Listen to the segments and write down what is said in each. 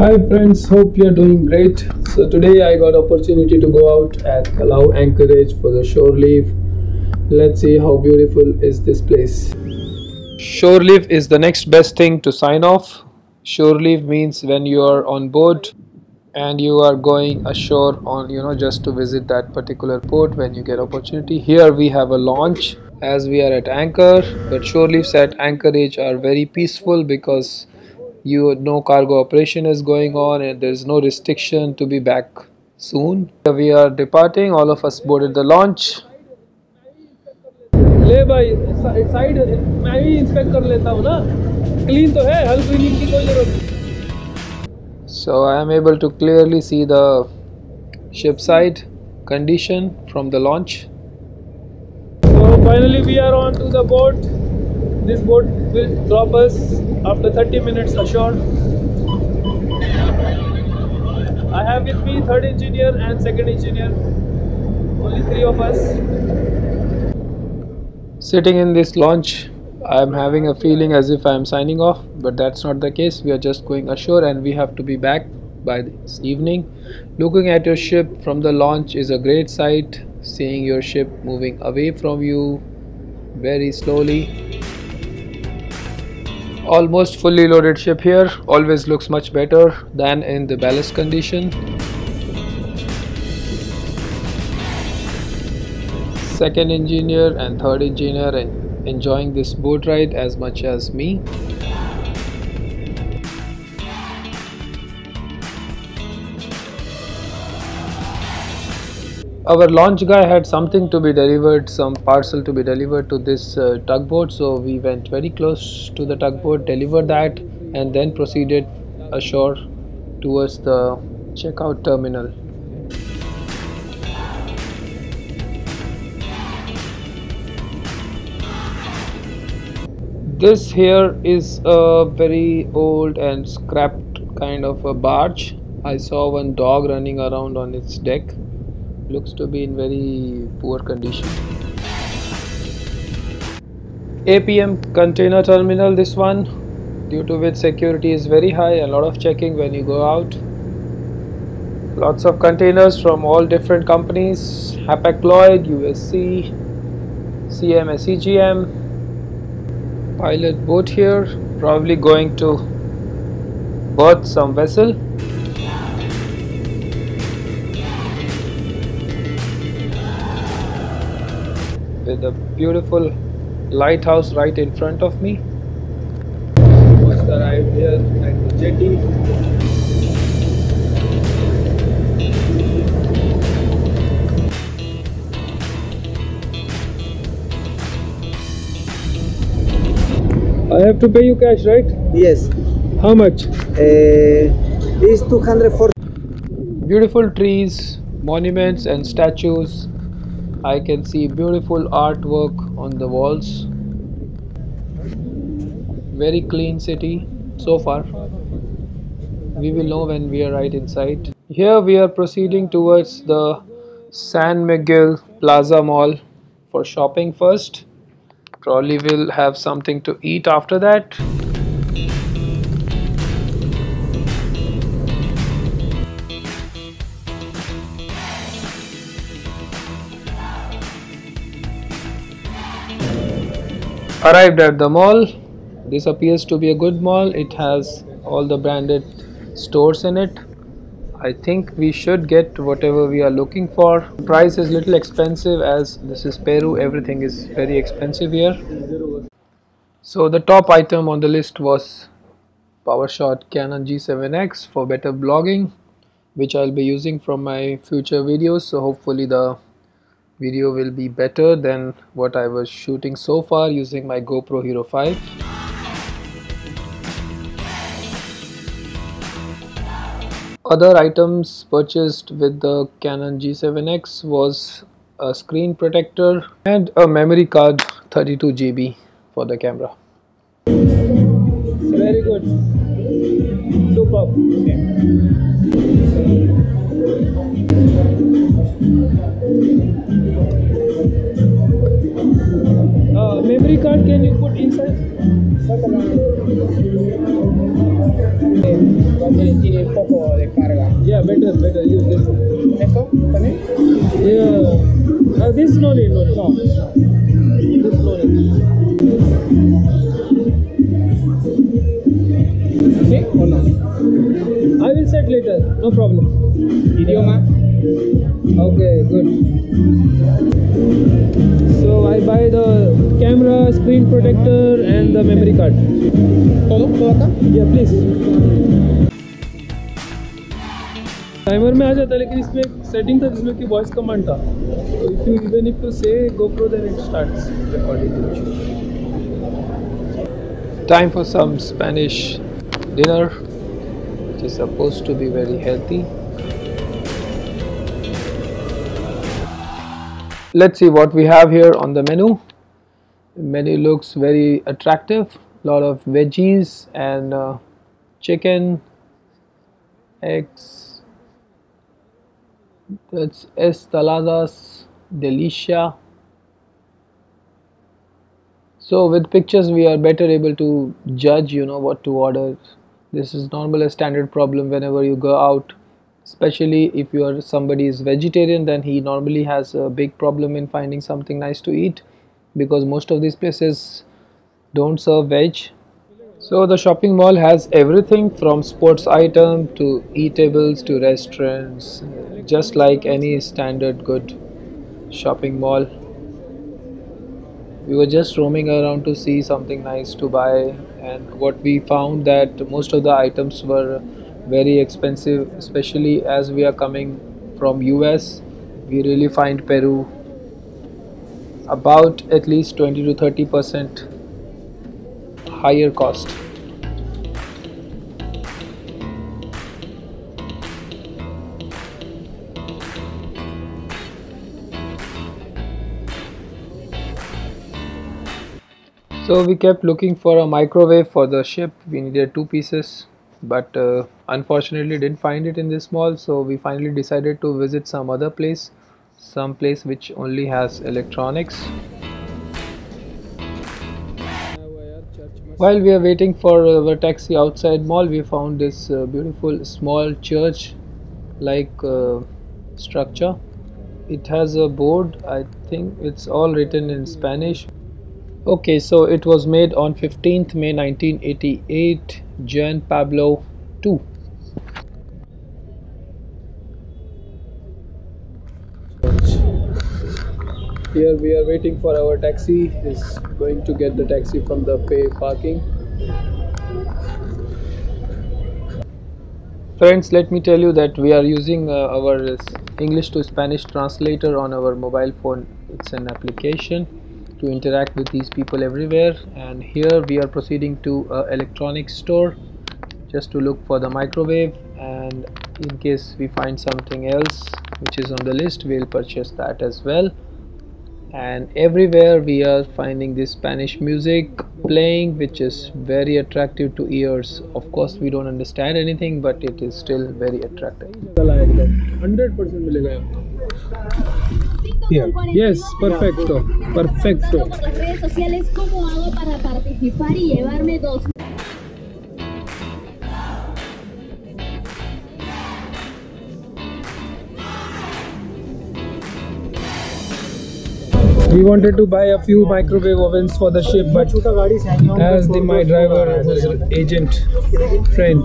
Hi friends, hope you are doing great. So today I got opportunity to go out at Callao, Anchorage for the shore leave. Let's see how beautiful is this place. Shore leave is the next best thing to sign off. Shore leave means when you are on board and you are going ashore on just to visit that particular port when you get opportunity. Here we have a launch as we are at anchor, but shore leaves at Anchorage are very peaceful because no cargo operation is going on and there is no restriction to be back soon. We are departing, all of us boarded the launch. ले भाई side मैं ही inspect कर लेता हूँ ना, clean तो है, हल क्लीनिंग की कोई जरूरत नहीं. So I am able to clearly see the ship side condition from the launch. So finally we are on to the boat. This boat will drop us after 30 minutes ashore. I have with me third engineer and second engineer, only three of us. Sitting in this launch, I am having a feeling as if I am signing off, but that's not the case. We are just going ashore and we have to be back by this evening. Looking at your ship from the launch is a great sight. Seeing your ship moving away from you very slowly. Almost fully loaded ship here always looks much better than in the ballast condition. Second engineer and third engineer enjoying this boat ride as much as me. Our launch guy had something to be delivered, some parcel to be delivered to this tugboat, so we went very close to the tugboat, delivered that, and then proceeded ashore towards the checkout terminal. This here is a very old and scrapped kind of a barge. I saw one dog running around on its deck. Looks to be in very poor condition. APM container terminal, this one, due to which security is very high, a lot of checking when you go out. Lots of containers from all different companies, Hapag-Lloyd, USC, CM, SEGM. Pilot boat here, probably going to berth some vessel. With a beautiful lighthouse right in front of me. Just arrived here at the jetty. I have to pay you cash, right? Yes. How much? Is 240. Beautiful trees, monuments and statues. I can see beautiful artwork on the walls. Very clean city so far. We will know when we are right inside. Here we are proceeding towards the San Miguel Plaza Mall for shopping first. Probably will have something to eat after that. Arrived at the mall. This appears to be a good mall. It has all the branded stores in it. I think we should get whatever we are looking for. Price is little expensive as this is Peru. Everything is very expensive here. So the top item on the list was PowerShot Canon G7X for better blogging, which I'll be using from my future videos. So hopefully the video will be better than what I was shooting so far using my GoPro Hero 5. Other items purchased with the Canon G7X was a screen protector and a memory card 32 GB for the camera. Very good. Superb. memory card can you put inside? Tiene poco de carga. Yeah, better use this one. ¿Esto también? Yeah. This no need, no. This no need. ¿Sí o no? I will set later, no problem. Idioma. Okay, good. So I buy the camera, screen protector and the memory card. ¿Todo acá? Yeah, please. Timer में आ जाता है लेकिन इसमें setting था जिसमें कि voice command था. So even if you say GoPro then it starts recording. Time for some Spanish dinner, which is supposed to be very healthy. Let's see what we have here on the menu. The menu looks very attractive. Lot of veggies and chicken, eggs. That's Estaladas Delicia. So with pictures we are better able to judge, what to order. This is normal, a standard problem whenever you go out, especially if you are somebody is vegetarian, then he normally has a big problem in finding something nice to eat because most of these places don't serve veg. So the shopping mall has everything from sports item to eatables to restaurants, just like any standard good shopping mall. We were just roaming around to see something nice to buy, and what we found that most of the items were very expensive, especially as we are coming from US. We really find Peru about at least 20 to 30% higher cost. So we kept looking for a microwave for the ship. We needed 2 pieces, but unfortunately didn't find it in this mall. So we finally decided to visit some other place, some place which only has electronics. While we are waiting for our taxi outside mall, we found this beautiful small church like structure. It has a board. I think it's all written in Spanish. Okay, so it was made on 15th May 1988, Juan Pablo II. Here we are waiting for our taxi. Is going to get the taxi from the parking. Friends, let me tell you that we are using our English to Spanish translator on our mobile phone. It's an application to interact with these people everywhere, and here we are proceeding to an electronics store just to look for the microwave, and in case we find something else which is on the list, we'll purchase that as well. And everywhere we are finding this Spanish music playing, which is very attractive to ears. Of course we don't understand anything, but it is still very attractive. 100% milega. Here. Yes, perfecto. Perfecto. We wanted to buy a few microwave ovens for the ship, but as my driver, whose agent friend,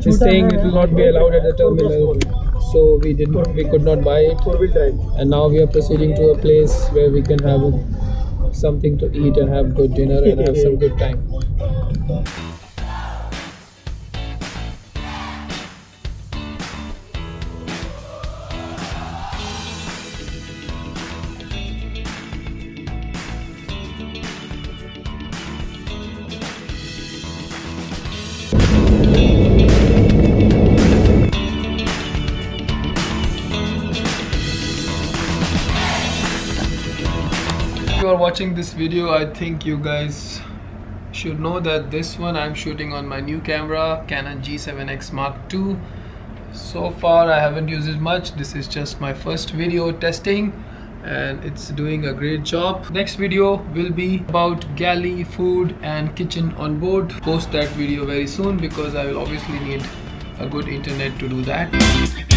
is saying it will not be allowed at the terminal, so we could not buy it. And now we are proceeding to a place where we can have something to eat and have good dinner and have some good time. If you are watching this video, I think you guys should know that this one I'm shooting on my new camera, Canon G7X Mark II. So far I haven't used it much. This is just my first video testing, and it's doing a great job. Next video will be about galley, food and kitchen on board. Post that video very soon because I will obviously need a good internet to do that.